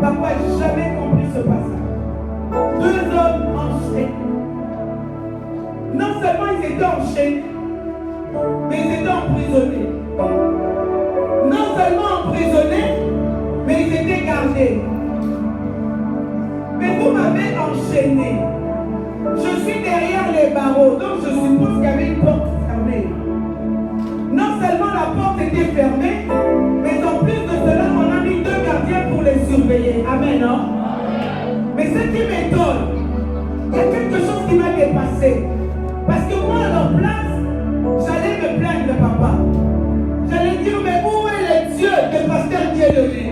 Papa, jamais compris ce passage. Deux hommes enchaînés. Non seulement ils étaient enchaînés, mais ils étaient emprisonnés. Non seulement emprisonnés, mais ils étaient gardés. Mais vous m'avez enchaîné. Je suis derrière les barreaux, donc je suppose qu'il y avait une porte fermée. Non seulement la porte était fermée, mais en plus de cela, on a mis deux gardiens pour les surveiller. Amen, non? Mais ce qui m'étonne, il y a quelque chose qui m'a dépassé. Parce que moi, à leur place, j'allais me plaindre de papa. J'allais dire, mais où est le Dieu de pasteur Dieu de lui?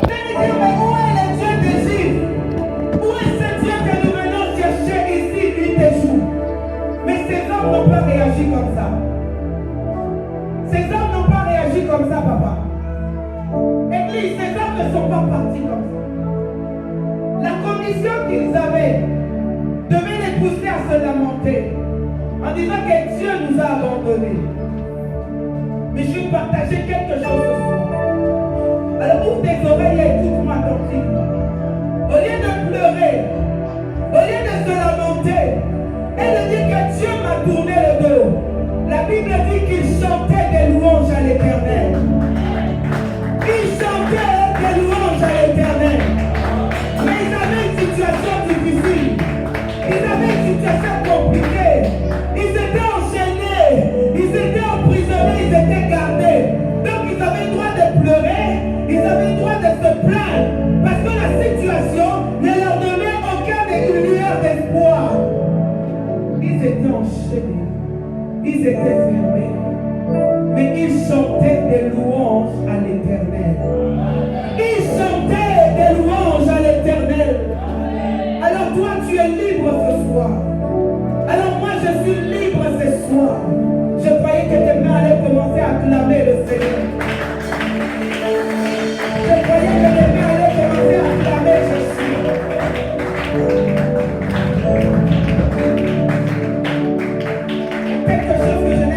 J'allais dire, mais où est le Dieu des Juifs? Où est ce Dieu que nous venons chercher ici, nuit et jour? Mais ces hommes n'ont pas réagi comme ça. Ces hommes n'ont pas réagi comme ça, papa. Église, ces hommes ne sont pas partis comme ça. La condition qu'ils avaient devait les pousser à se lamenter en disant que Dieu nous a abandonnés. Mais je vais partager quelque chose ce soir. Alors ouvre tes oreilles et écoute-moi attentivement. Au lieu de pleurer, au lieu de se lamenter, elle dit que Dieu m'a tourné le dos. La Bible dit qu'il chantait des louanges à l'Éternel. Il chantait des louanges à l'Éternel. Mais ils avaient une situation difficile. Ils avaient une situation compliquée. Ils étaient enchaînés. Ils étaient emprisonnés. Ils étaient gardés. Donc ils avaient le droit de pleurer. Ils avaient le droit de se plaindre. Parce que la situation ne leur donnait aucune lueur d'espoir. Ils étaient enchaînés. Ils étaient fermés. Mais ils chantaient des louanges à l'Éternel. Ils chantaient des louanges à l'Éternel. Alors toi, tu es libre ce soir. Alors moi, je suis libre ce soir. Je croyais que tes mains allaient commencer à acclamer le Seigneur. Je croyais que tes mains allaient commencer à acclamer Jésus. Quelque chose que je n'ai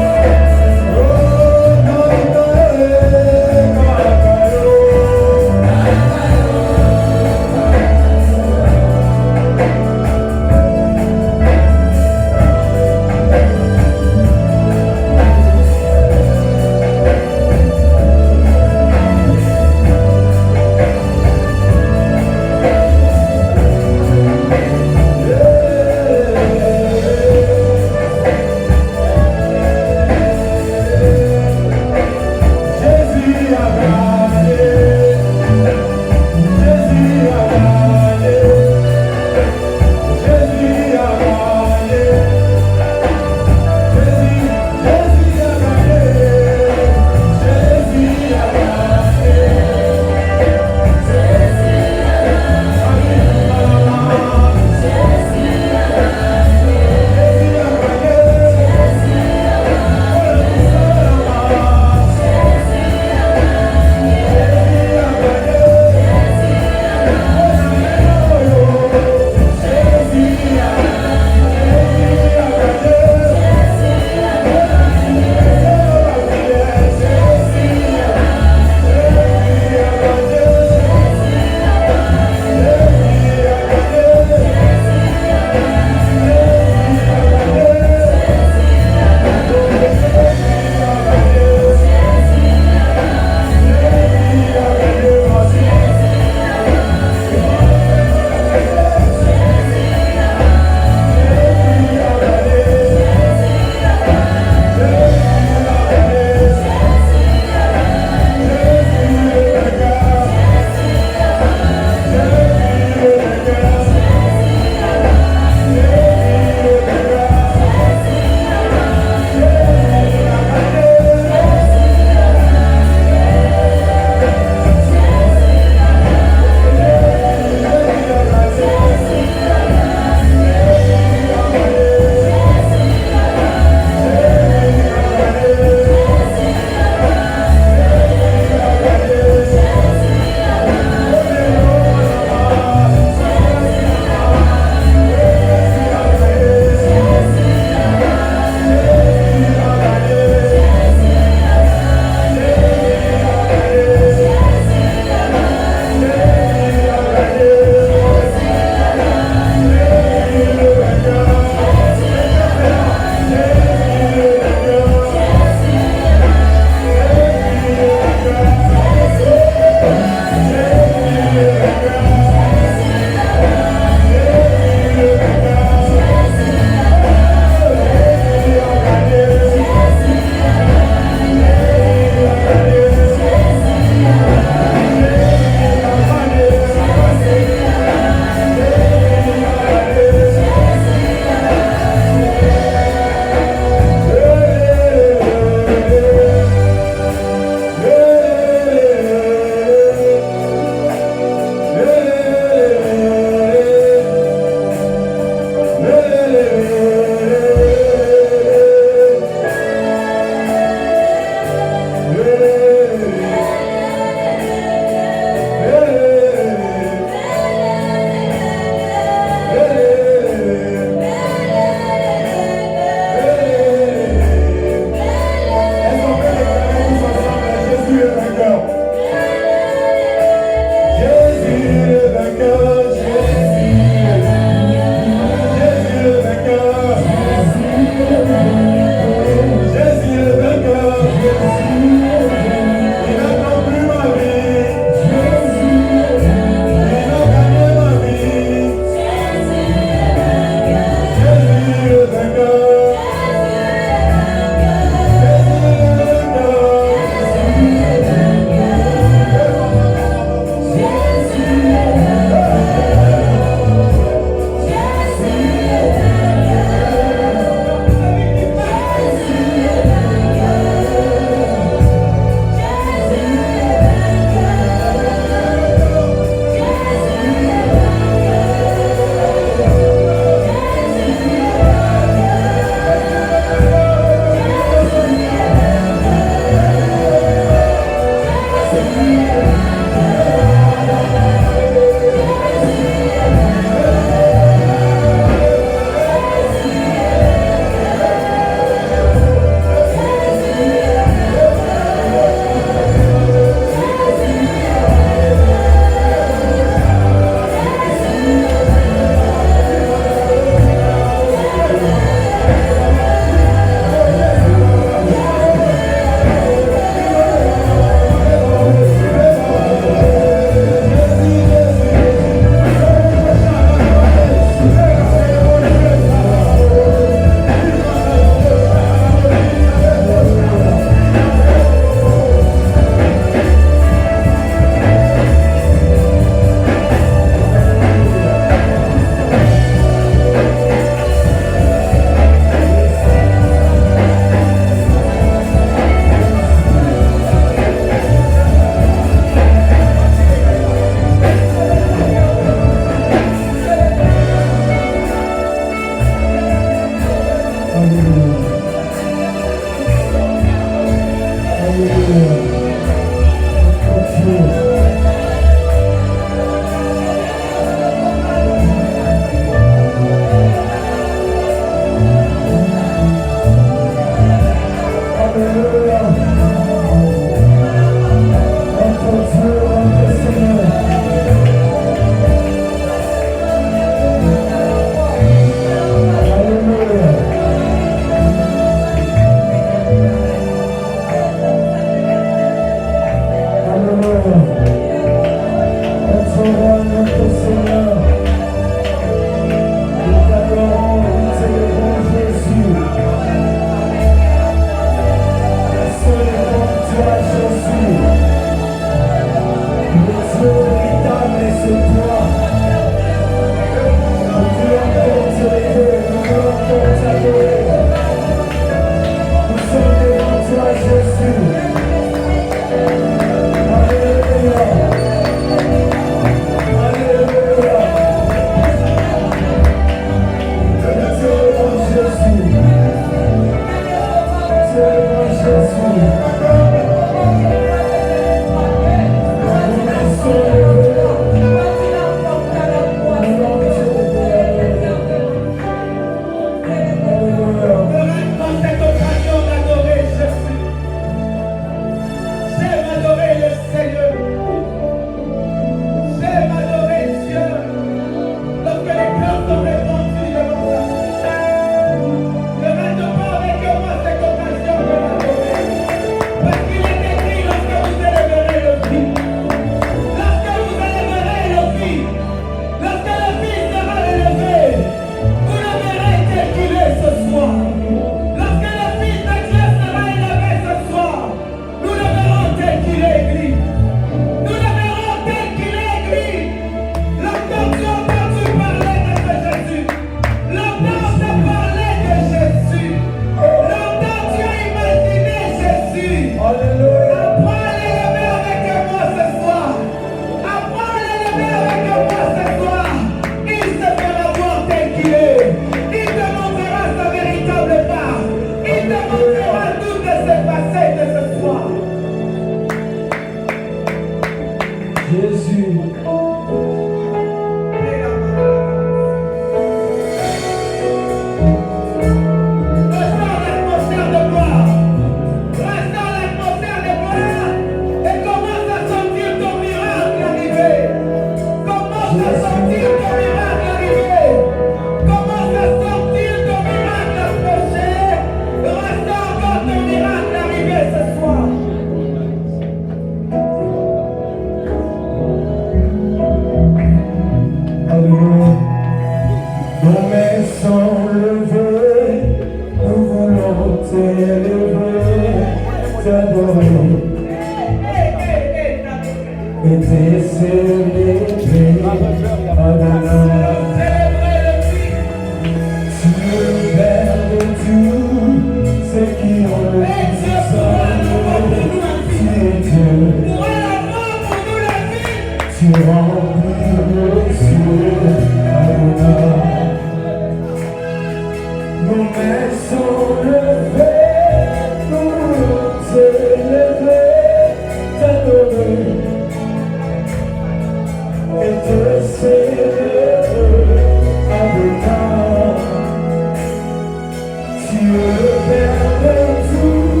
Tu veux faire de tout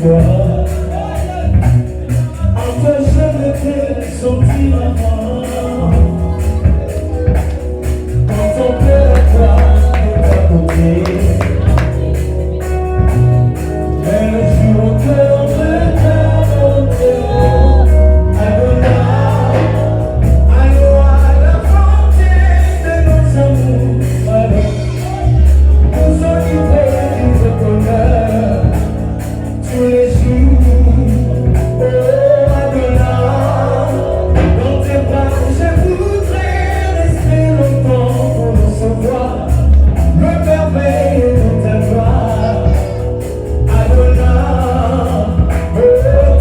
toi. Enfin, je me fais sentir avant. Contempler la croix de ta beauté. Et le jour que de ta bonté, Adonai, à la frontière de nos amours, nous occuper du bonheur tous les jours. Oh Adonai, dans tes bras je voudrais rester longtemps pour recevoir le merveille de ta gloire. Adonai, oh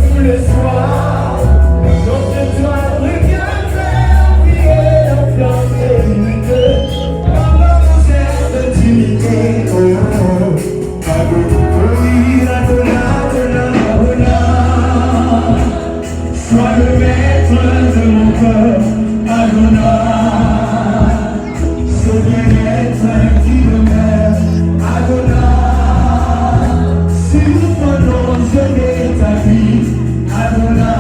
tous les soirs, dans tes toits regarde briller la flamme de l'unité, par la légère de timidité. Oh Adonai, Adonai, Adonai, sois le maître de mon cœur, Adonai, ce bien-être qui me met, Adonai, sur ton nom je m'établis, Adonai,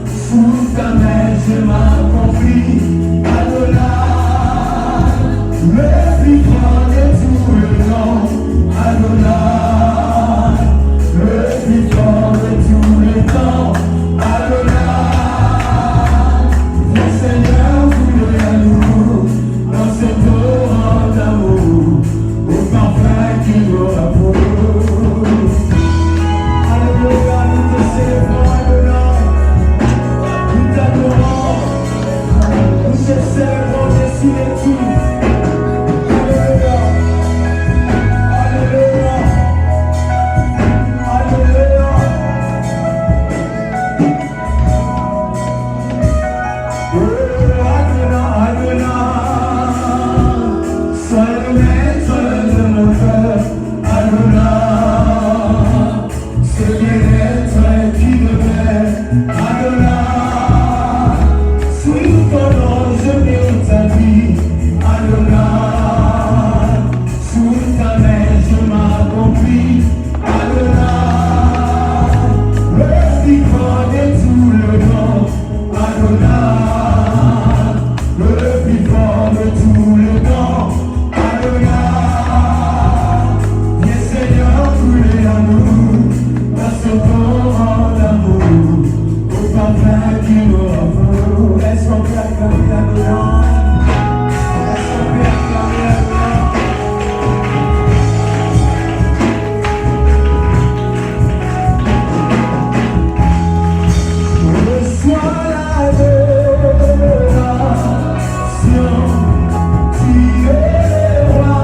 sous ta main je m'accomplis, Adonai, le plus grand de tout le temps, Adonai, le plus fort de tout le temps, Adonai, le Seigneur voulait à nous, dans ce torrent d'amour, au parfum qui nous rapprouve. Alléluia, nous te célébrons, Adonai, nous t'adorons, nous te célébrons dessus et tout. Alléluia, Alléluia, Alléluia. Oh Adonai, Adonai, sois le maître de mon cœur, Adonai, ce bien-être qui me met, Adonai, sous ton nom je m'établis, Adonai, sous ta main je m'accomplis, Adonai, le plus grand de tout le monde, Adonai, le plus fort de tout le temps, Adonai, viens Seigneur couler à nous, dans ce torrent d'amour, au parfum qui nous rapprouve. Laisse-moi acclamer Adonai, laisse-moi acclamer Adonai. Reçois l'adoration, tu es roi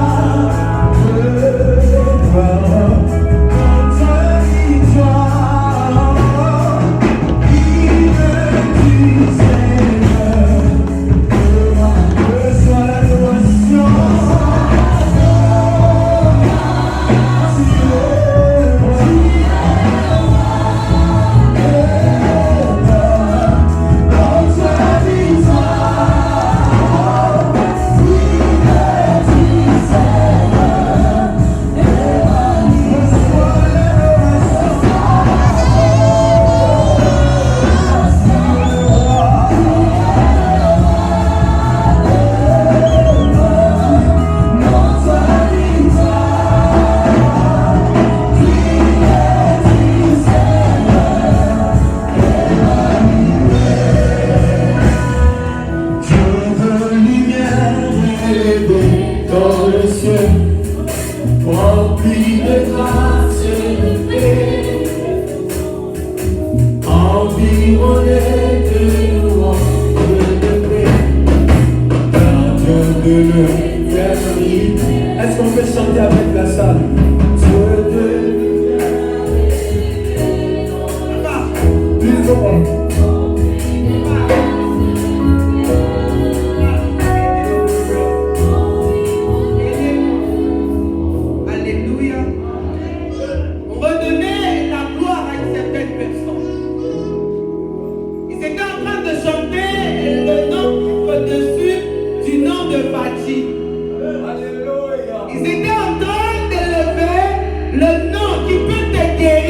de gloire, notre victoire, digne du Seigneur. Reçois l'adoration, tu es roi. Dans le ciel, rempli de grâce et de paix, environné de louanges et de paix, gardien de l'éternité. Est-ce qu'on peut chanter avec la salle? Dieu de plus au monde. Redonner la gloire à une certaine personne. Ils étaient en train de chanter le nom au-dessus du nom de Fati. Ils étaient en train d'élever le nom qui peut te guérir.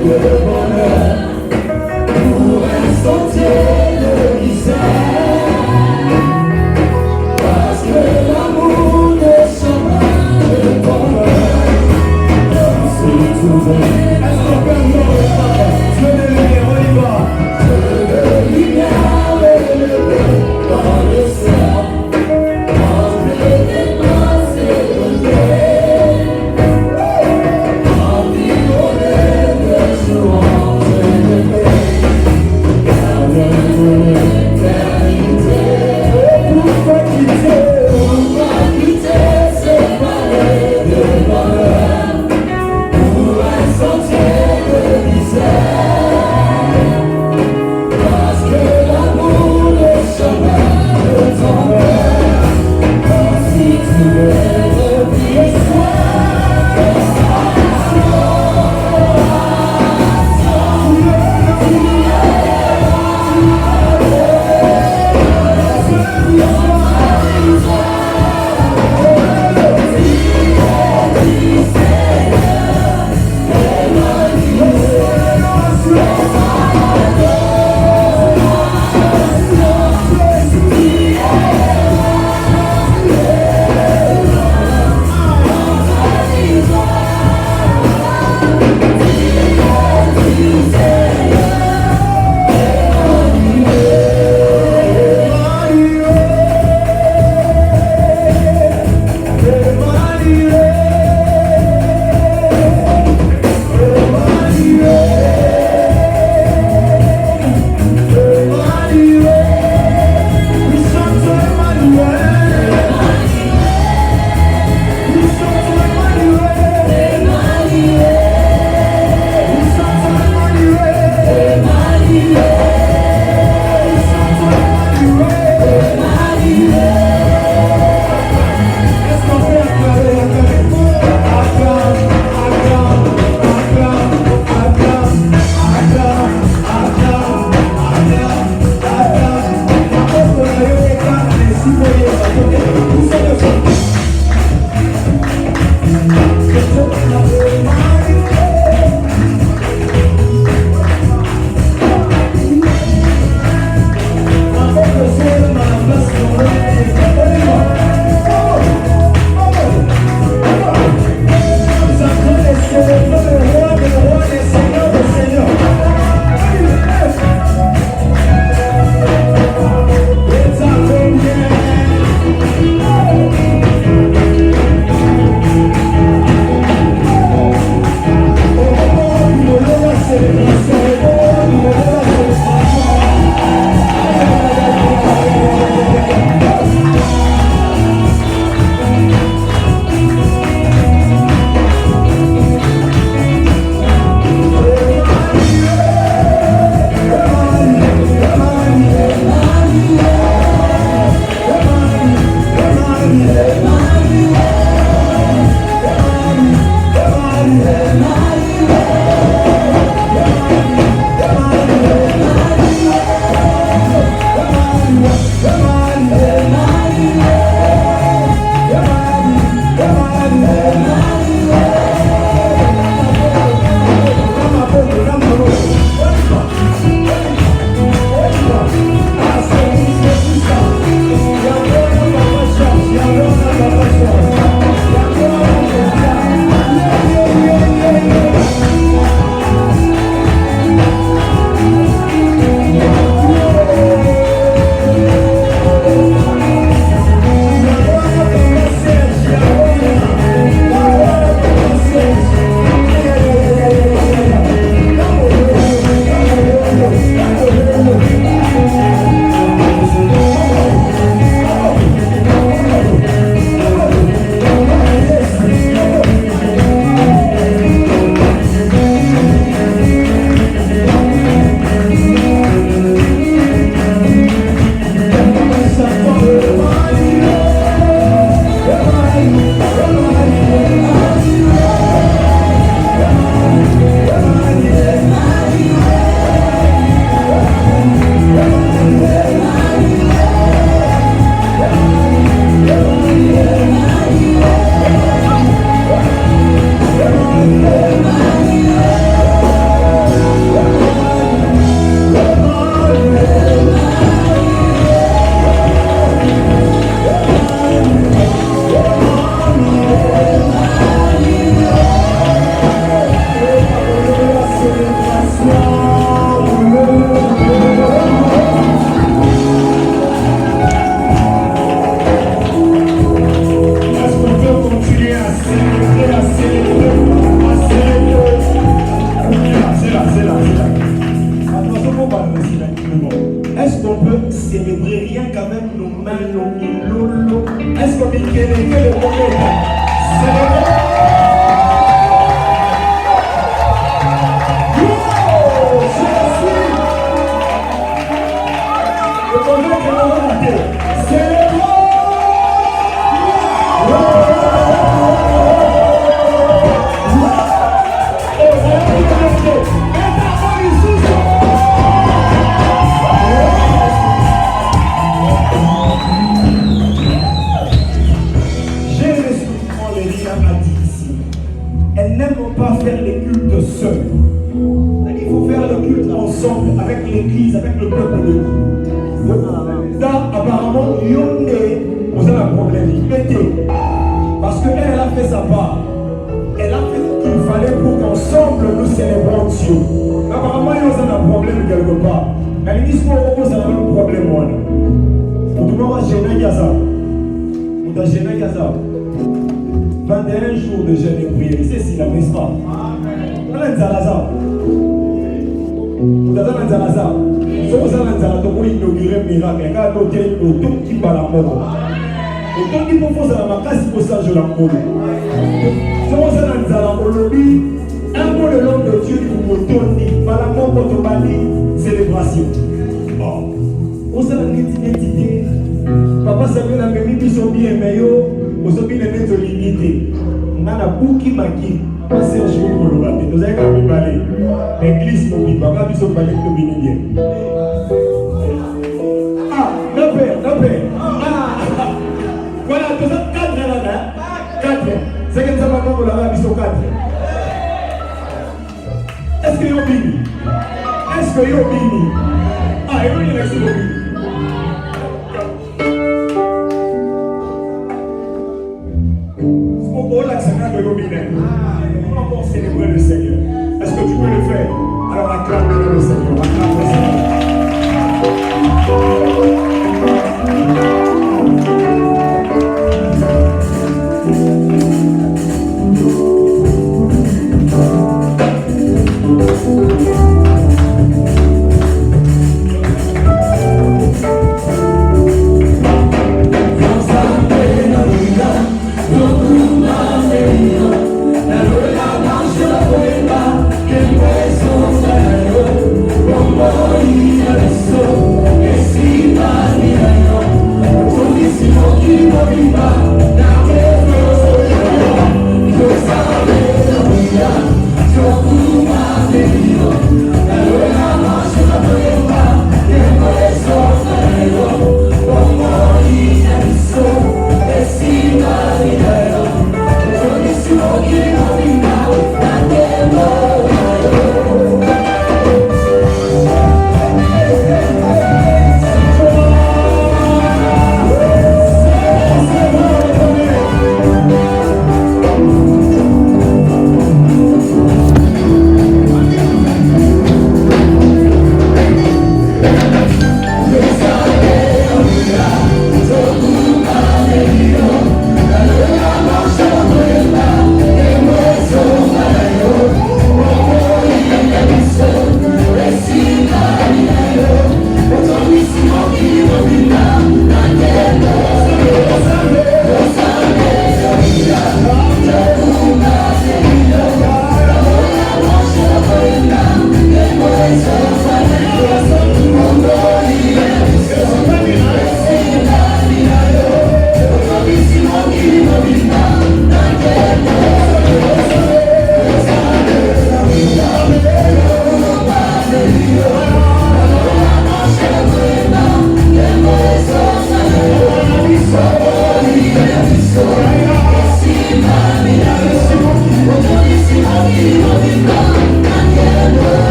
de bonheur pour un sentier de misère. Parce que l'amour ne changera de bonheur. C'est tout bon. Est-ce qu'on peut entendre ça? Dieu de lumière, on y va. Dieu de lumière et le paix dans le ciel. Rempli des pensées de paix. Rempli de joie. qu'on peut célébrer rien qu'avec nos mains, nos milolo? Est-ce qu'on peut célébrer le moment? Célébrer. Elles n'aiment pas faire les cultes seuls. Il faut faire le culte ensemble, avec l'église, avec le peuple de Dieu. Là, apparemment, Yondé, vous avez un problème. Parce qu'elle, elle a fait sa part. Elle a fait ce qu'il fallait pour qu'ensemble nous célébrons Dieu. Apparemment, il y a un problème quelque part. Elle dit qu'on a un problème. Pour tout le monde, j'ai un ça. On a gêné ça. 21 jours de jeûne et prière, c'est la n'est-ce pas? On a un zalaza. On a un zalaza. Si vous avez un zalaza, vous pouvez inaugurer un miracle. Il y a un hôtel qui bat la mort. Autant qu'il faut faire la casse pour ça, je la mort. Si vous avez un zalaza, on le dit, un mot de l'homme de Dieu, vous me tournez. Par la mort, quand on va dire célébration. On s'est une identité. Papa Samuel a mis du son bien meilleur. Vous avez les mettre limité. On a beaucoup maki. Pas Serge pour le bateau. Nous avons qu'à parler. L'église pour lui. Papa lui sont parlé de bien. Ah, non père. Ah, voilà, tout ça 4 là. 4. C'est comme ça maman pour la vie sont 4. Est-ce que vous béni? Ah, il y a une élection.